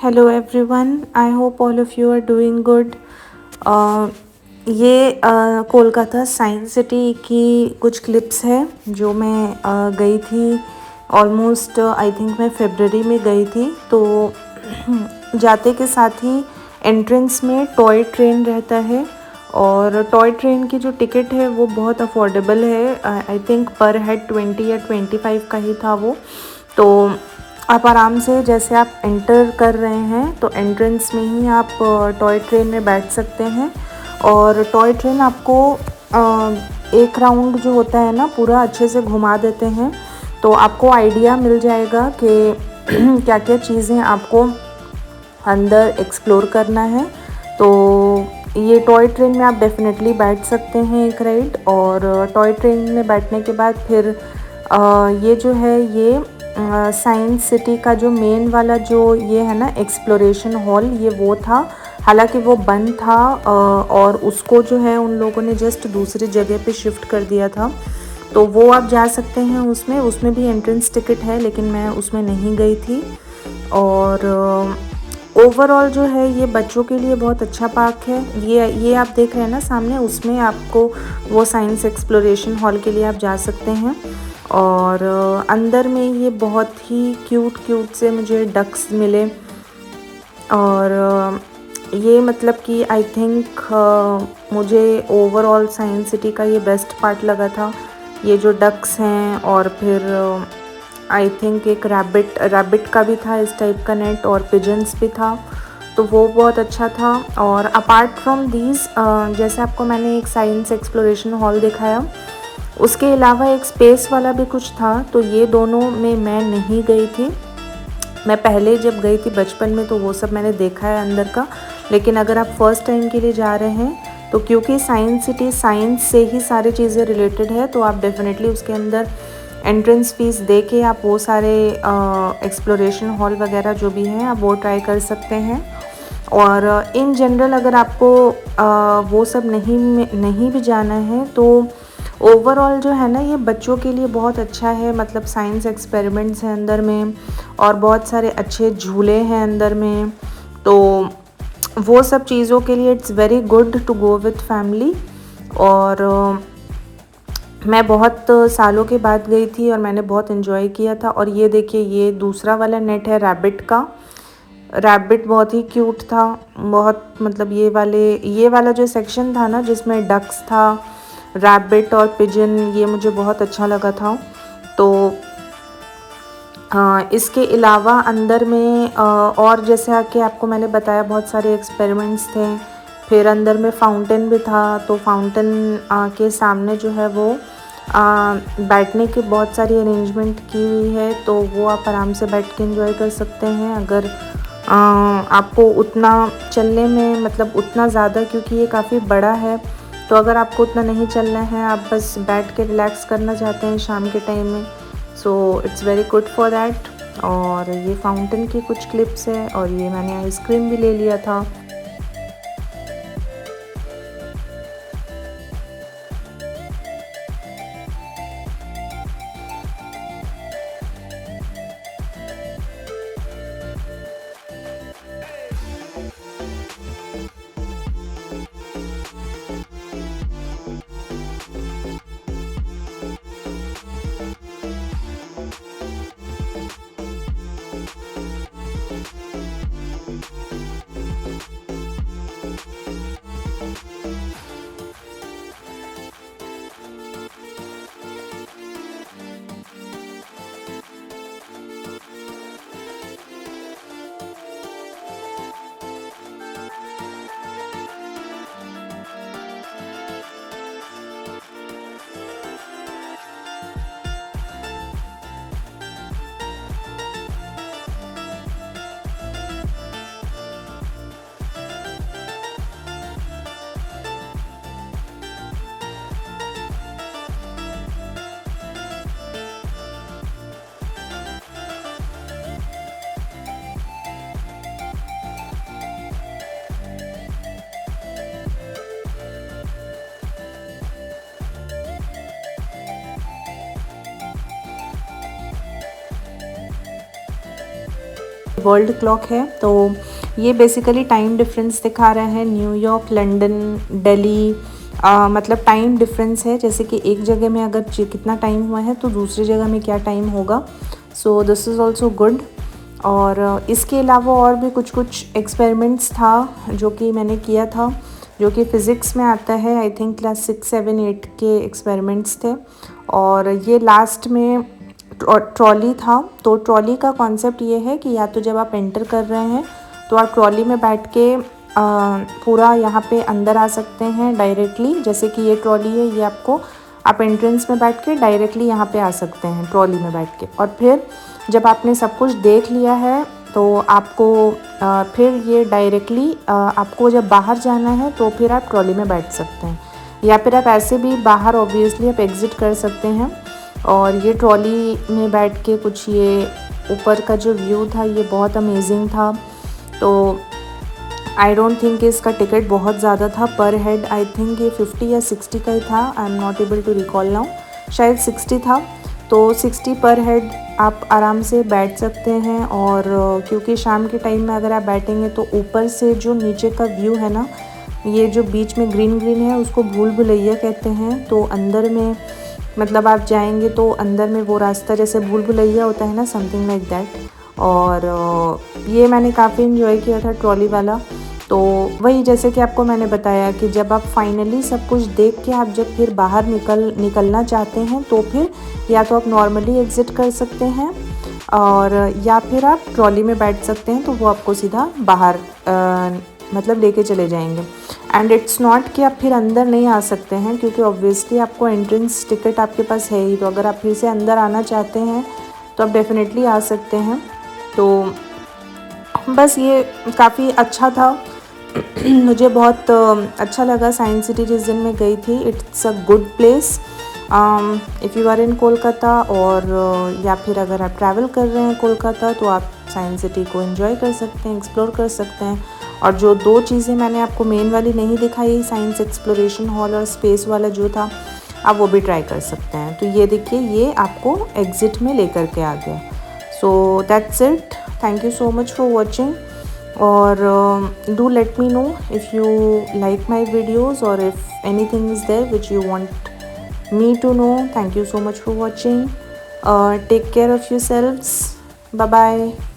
Hello everyone, I hope all of you are doing good. ये Kolkata science city की कुछ clips है जो मैं गई थी। ऑलमोस्ट आई थिंक मैं फरवरी में गई थी। तो जाते के साथ ही एंट्रेंस में टॉय ट्रेन रहता है और टॉय ट्रेन की जो टिकट है वो बहुत अफोर्डेबल है। आई थिंक पर हेड 20 या 25 का ही था वो। तो आप आराम से जैसे आप एंटर कर रहे हैं तो एंट्रेंस में ही आप टॉय ट्रेन में बैठ सकते हैं। और टॉय ट्रेन आपको एक राउंड जो होता है ना पूरा अच्छे से घुमा देते हैं। तो आपको आइडिया मिल जाएगा कि क्या क्या चीज़ें आपको अंदर एक्सप्लोर करना है। तो ये टॉय ट्रेन में आप डेफिनेटली बैठ सकते हैं एक राइड। और टॉय ट्रेन में बैठने के बाद फिर ये जो है ये साइंस सिटी का जो मेन वाला जो ये है ना एक्सप्लोरेशन हॉल, ये वो था। हालांकि वो बंद था और उसको जो है उन लोगों ने जस्ट दूसरी जगह पे शिफ्ट कर दिया था। तो वो आप जा सकते हैं उसमें भी एंट्रेंस टिकट है, लेकिन मैं उसमें नहीं गई थी। और ओवरऑल जो है ये बच्चों के लिए बहुत अच्छा पार्क है। ये आप देख रहे हैं ना सामने, उसमें आपको वो साइंस एक्सप्लोरेशन हॉल के लिए आप जा सकते हैं। और अंदर में ये बहुत ही क्यूट से मुझे डक्स मिले। और ये मतलब कि आई थिंक मुझे ओवरऑल साइंस सिटी का ये बेस्ट पार्ट लगा था। ये जो डक्स हैं और फिर आई थिंक एक रैबिट का भी था इस टाइप का नेट, और पिजन्स भी था। तो वो बहुत अच्छा था। और अपार्ट फ्रॉम दीज जैसे आपको मैंने एक साइंस एक्सप्लोरेशन हॉल दिखाया, उसके अलावा एक स्पेस वाला भी कुछ था। तो ये दोनों में मैं नहीं गई थी। मैं पहले जब गई थी बचपन में तो वो सब मैंने देखा है अंदर का। लेकिन अगर आप फर्स्ट टाइम के लिए जा रहे हैं तो क्योंकि साइंस सिटी साइंस से ही सारी चीज़ें रिलेटेड है, तो आप डेफिनेटली उसके अंदर एंट्रेंस फीस दे के आप वो सारे एक्सप्लोरेशन हॉल वगैरह जो भी हैं आप वो ट्राई कर सकते हैं। और इन जनरल अगर आपको वो सब नहीं भी जाना है तो ओवरऑल जो है ना ये बच्चों के लिए बहुत अच्छा है। मतलब साइंस एक्सपेरिमेंट्स हैं अंदर में और बहुत सारे अच्छे झूले हैं अंदर में। तो वो सब चीज़ों के लिए it's very good to go with family. और मैं बहुत सालों के बाद गई थी और मैंने बहुत इन्जॉय किया था। और ये देखिए ये दूसरा वाला नेट है रैबिट का। रैबिट बहुत ही क्यूट था, बहुत मतलब ये वाला जो सेक्शन था ना जिसमें डक्स था, रैबिट और पिजन, ये मुझे बहुत अच्छा लगा था। तो इसके अलावा अंदर में और जैसे आके आपको मैंने बताया बहुत सारे एक्सपेरिमेंट्स थे। फिर अंदर में फाउंटेन भी था। तो फाउंटेन के सामने जो है वो बैठने की बहुत सारी अरेंजमेंट की हुई है। तो वो आप आराम से बैठ के एंजॉय कर सकते हैं। अगर आपको उतना चलने में मतलब उतना ज़्यादा, क्योंकि ये काफ़ी बड़ा है, तो अगर आपको उतना नहीं चलना है, आप बस बैठ के रिलैक्स करना चाहते हैं शाम के टाइम में, so it's very good for that. और ये फाउंटेन की कुछ क्लिप्स है। और ये मैंने आइसक्रीम भी ले लिया था। वर्ल्ड क्लॉक है। तो ये बेसिकली टाइम डिफरेंस दिखा रहा है, न्यूयॉर्क, लंदन, दिल्ली, मतलब टाइम डिफरेंस है, जैसे कि एक जगह में अगर कितना टाइम हुआ है तो दूसरी जगह में क्या टाइम होगा। So this is also good. और इसके अलावा और भी कुछ कुछ एक्सपेरिमेंट्स था जो कि मैंने किया था, जो कि फ़िज़िक्स में आता है। आई थिंक क्लास 6, 7, 8 के एक्सपेरिमेंट्स थे। और ये लास्ट में ट्रॉली था। तो ट्रॉली का कॉन्सेप्ट ये है कि या तो जब आप एंटर कर रहे हैं तो आप ट्रॉली में बैठ के पूरा यहाँ पे अंदर आ सकते हैं डायरेक्टली, जैसे कि ये ट्रॉली है, ये आपको आप एंट्रेंस में बैठ के डायरेक्टली यहाँ पे आ सकते हैं ट्रॉली में बैठ के। और फिर जब आपने सब कुछ देख लिया है तो आपको फिर ये डायरेक्टली आपको जब बाहर जाना है तो फिर आप ट्रॉली में बैठ सकते हैं, या फिर आप ऐसे भी बाहर ऑब्वियसली आप एग्ज़िट कर सकते हैं। और ये ट्रॉली में बैठ के कुछ ये ऊपर का जो व्यू था ये बहुत अमेजिंग था। तो आई डोंट थिंक इसका टिकट बहुत ज़्यादा था पर हेड, आई थिंक ये 50 या 60 का ही था, I am not able to recall now, शायद 60 था। तो 60 पर हेड आप आराम से बैठ सकते हैं। और क्योंकि शाम के टाइम में अगर आप बैठेंगे तो ऊपर से जो नीचे का व्यू है ना, ये जो बीच में ग्रीन ग्रीन है उसको भूल भुलैया कहते हैं। तो अंदर में मतलब आप जाएंगे तो अंदर में वो रास्ता जैसे भूल भुलैया होता है ना, समथिंग लाइक दैट। और ये मैंने काफ़ी इन्जॉय किया था ट्रॉली वाला। तो वही जैसे कि आपको मैंने बताया कि जब आप फाइनली सब कुछ देख के आप जब फिर बाहर निकलना चाहते हैं तो फिर या तो आप नॉर्मली एग्ज़िट कर सकते हैं और या फिर आप ट्रॉली में बैठ सकते हैं, तो वो आपको सीधा बाहर मतलब लेके चले जाएंगे। एंड इट्स नॉट कि आप फिर अंदर नहीं आ सकते हैं, क्योंकि ऑब्वियसली आपको एंट्रेंस टिकट आपके पास है ही। तो अगर आप फिर से अंदर आना चाहते हैं तो आप डेफिनेटली आ सकते हैं। तो बस ये काफ़ी अच्छा था। मुझे बहुत अच्छा लगा। साइंस सिटी जिस दिन मैं गई थी, it's a good place if you are in Kolkata. और या फिर अगर आप ट्रैवल कर रहे हैं कोलकाता तो आप साइंस सिटी को एंजॉय कर सकते हैं, एक्सप्लोर कर सकते हैं। और जो दो चीज़ें मैंने आपको मेन वाली नहीं दिखाई, साइंस एक्सप्लोरेशन हॉल और स्पेस वाला जो था, आप वो भी ट्राई कर सकते हैं। तो ये देखिए, ये आपको एग्ज़िट में लेकर के आ गया। So that's it, thank you so much for watching. और do let me know if you like my videos or if anything is there which you want me to know. Thank you so much for watching. Take care of yourselves. Bye bye.